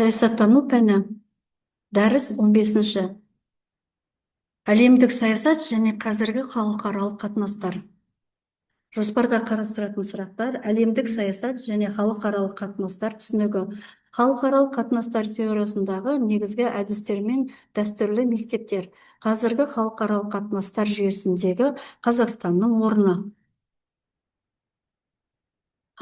Саясаттану пәні. Дәріс 15-ші. Әлемдік саясат және қазіргі халықаралық қатынастар. Жоспарда қарастыратын сұрақтар: әлемдік саясат және халықаралық қатынастар түсінігі. Халықаралық қатынастар теориясындағы негізгі әдістер мен дәстүрлі мектептер. Қазіргі халықаралық қатынастар жүйесіндегі Қазақстанның орны.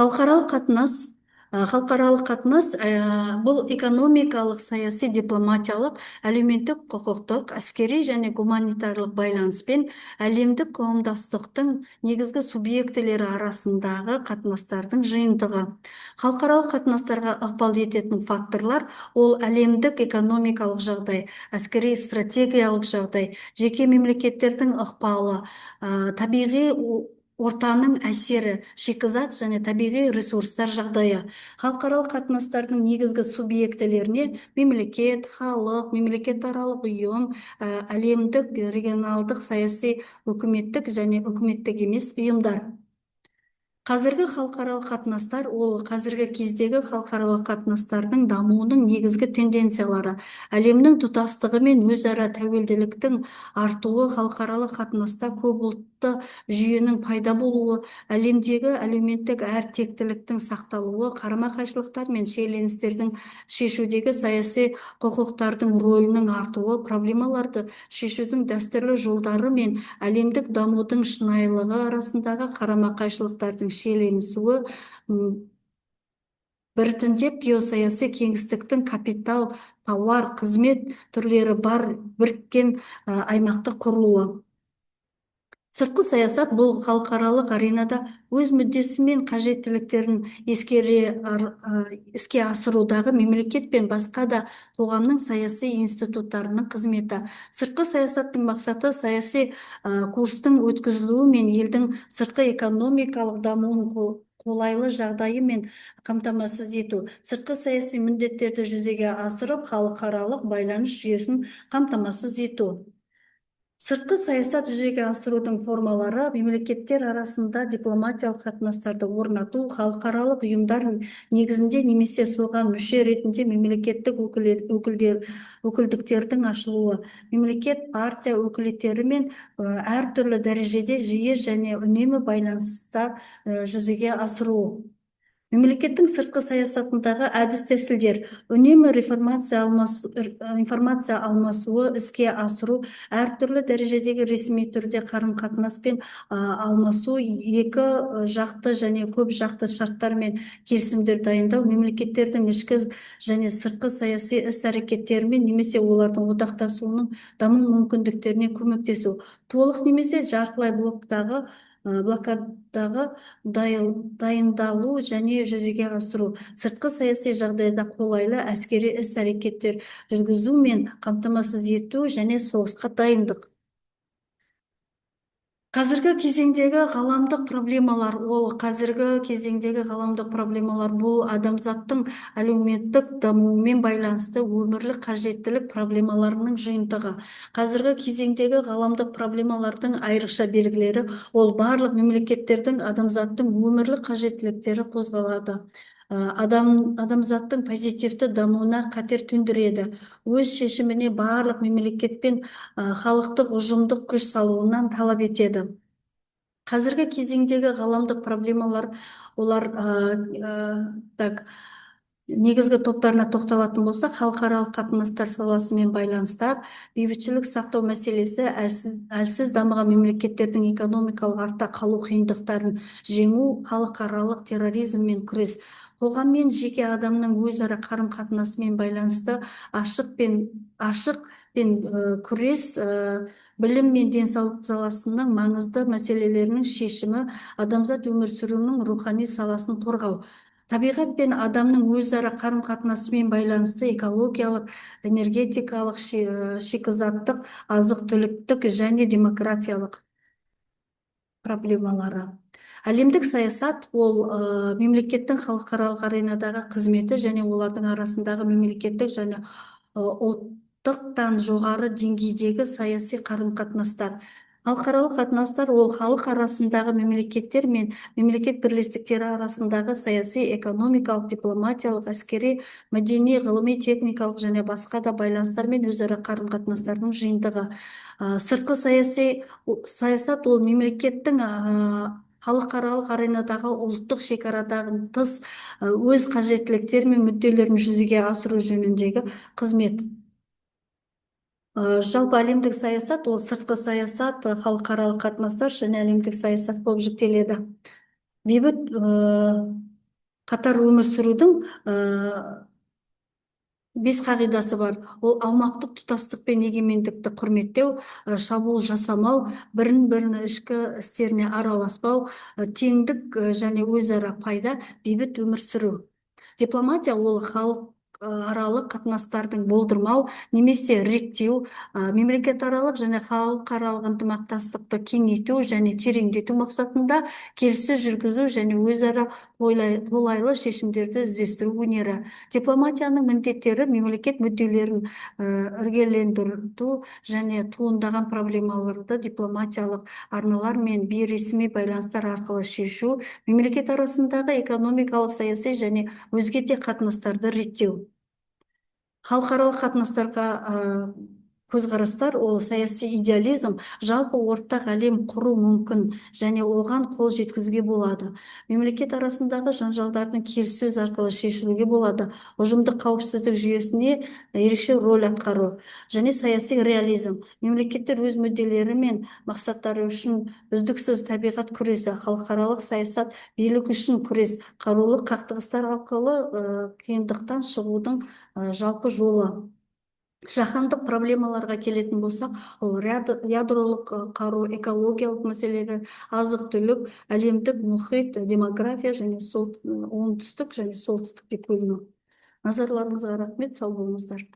Халықаралық қатынас бұл экономикалық, саяси, дипломатиялық, әлеуметтік, құқықтық, әскери және гуманитарлық байланыспен әлемдік қауымдастықтың негізгі субъектілері арасындағы қатынастардың жиынтығы. Халықаралық қатынастарға ықпал ететін факторлар ол әлемдік экономикалық жағдай, әскери стратегиялық жағдай, жеке мемлекеттердің ықпалы, табиғи ортаның әсері, шикізат және табиғи ресурстар жағдайы. Халықаралық қатынастардың негізгі субъектілеріне мемлекет, халық, мемлекетаралық ұйым, әлемдік, регионалдық, саяси, үкіметтік және үкіметтік емес ұйымдар. Қазіргі халықаралық қатынастар ол қазіргі кездегі халықаралық қатынастардың дамуының негізгі тенденциялары. Әлемнің тұтастығы мен өзара тәуелділіктің артуы, халықаралық қатынаста көпұлтты жүйенің пайда болуы, әлемдегі әлеуметтік әртектіліктің сақталуы, қарама-қайшылықтар мен шиеленістердің шешудегі саяси құқықтардың рөлінің артуы, проблемаларды шешудің дәстүрлі жолдары мен әлемдік дамудың шынайылығы арасындағы қарама-қайшылықтардың шиеленісуі, біртіндеп геосаяси кеңістіктің капитал, тауар, қызмет түрлері бар біріккен аймақтық құрылуы. Сыртқы саясат бұл халықаралық аренада өз мүддесі мен қажеттіліктерін іске асырудағы мемлекет пен басқа да қоғамның саяси институттарының қызметі. Сыртқы саясаттың мақсаты саяси курстың өткізілуі мен елдің сыртқы экономикалық дамуын қолайлы жағдайы мен қамтамасыз ету. Сыртқы саяси міндеттерді жүзеге асырып, халықаралық байланыс жүйесін қамтамасыз ету. Сыртқы саясат жүзеге асырудың формалары: мемлекеттер арасында дипломатиялық қатынастарды орнату, халықаралық ұйымдар негізінде немесе соған мүше ретінде мемлекеттік өкілдіктердің ашылуы, мемлекет партия өкілеттерімен әртүрлі дәрежеде жиі және үнемі байланыста жүзеге асыру. Мемлекеттің сыртқы саясатындағы әдіс-тәсілдер: үнемі информация алмасуы, іске асыру, әртүрлі дәрежедегі ресми түрде қарым-қатынаспен алмасу, екі жақты және көп жақты шарттар мен келісімдер дайындау, мемлекеттердің ішкі және сыртқы саяси іс-әрекеттерімен немесе олардың одақтасуының даму мүмкіндіктеріне көмектесу, толық немесе жартылай блокадаға дайындалу және жүзеге асыру, сыртқы саяси жағдайда қолайлы әскери іс-әрекеттер жүргізу мен қамтамасыз ету және соғысқа дайындық. Қазіргі кезеңдегі ғаламдық проблемалар бұл адамзаттың әлеуметтік дамуымен байланысты өмірлік қажеттілік проблемаларының жиынтығы. Қазіргі кезеңдегі ғаламдық проблемалардың айрықша белгілері ол барлық мемлекеттердің адамзаттың өмірлік қажеттіліктері қозғалады. Адамзаттың позитивті дамуына қатер төндіреді. Өз шешіміне барлық мемлекет пен халықтық ұжымдық күш салуынан талап етеді. Қазіргі кезеңдегі ғаламдық проблемалар олар негізгі топтарына тоқталатын болсақ, халықаралық қатынастар саласымен байланыстар, бейбітшілік сақтау мәселесі, әлсіз дамыған мемлекеттердің экономикалық артта қалу қиындықтарын жеңу, халықаралық терроризммен күрес, қоғам мен жеке адамның өзара қарым-қатынасымен байланысты ашық пен күрес, білім мен денсаулық саласының маңызды мәселелерінің шешімі, адамзат өмір сүруінің рухани саласын қорғау, табиғат пен адамның өзара қарым-қатынасымен байланысты экологиялық, энергетикалық, шикізаттық, азық-түліктік және демографиялық проблемалары. Әлемдік саясат ол мемлекеттің халықаралық аренадағы қызметі және олардың арасындағы мемлекеттік және ұлттықтан жоғары деңгейдегі саяси қарым-қатынастар. Халықаралық қатынастар ол халық арасындағы мемлекеттер мен мемлекет бірлестіктері арасындағы саяси, экономикалық, дипломатиялық, әскери, мәдени, ғылыми, техникалық және басқа да байланыстар мен өзара қарым-қатынастардың жиынтығы. Сыртқы саясат ол мемлекеттің халықаралық аренадағы ұлттық шекарадан тыс өз қажеттіліктері мен мүдделерін жүзеге асыру жөніндегі қызмет. Жалпы әлемдік саясат ол сыртқы саясат, халықаралық қатынастар және әлемдік саясат болып жіктеледі. Бейбіт қатар өмір сүрудің бес қағидасы бар. Ол аумақтық тұтастық пен егемендікті құрметтеу, шабуыл жасамау, бірін ішкі істеріне араласпау, теңдік және өзара пайда, бейбіт өмір сүру. Дипломатия ол халық аралық қатынастардың болдырмау немесе реттеу, мемлекетаралық және халықаралық ынтымақтастықты кеңейту және тереңдету мақсатында келіссөз жүргізу және өзара қолайлы шешімдерді іздестіру өнері. Дипломатияның міндеттері мемлекет мүдделерін іргелендіру және туындаған проблемаларды дипломатиялық арналар мен бейресми байланыстар арқылы шешу, мемлекет арасындағы экономикалық, саяси және өзге де қатынастарды реттеу. Халықаралық қатынастарға көзқарастар ол саяси идеализм, жалпы ортақ әлем құру мүмкін және оған қол жеткізуге болады. Мемлекет арасындағы жанжалдардың келіссөз арқылы шешілуге болады. Ұжымдық қауіпсіздік жүйесіне ерекше роль атқару және саяси реализм. Мемлекеттер өз мүдделері мен мақсаттары үшін үздіксіз табиғат күресі, халықаралық саясат, билік үшін күрес, қарулы қақтығыстар арқылы қиындықтан шығудың жалпы жолы. Жаһандық проблемаларға келетін болсақ, ол ядролық қару, экологиялық мәселелер, азық-түлік, әлемдік мұхит, демография және оңтүстік және солтүстік деп бөліну. Назарларыңызға рахмет, сау болыңыздар.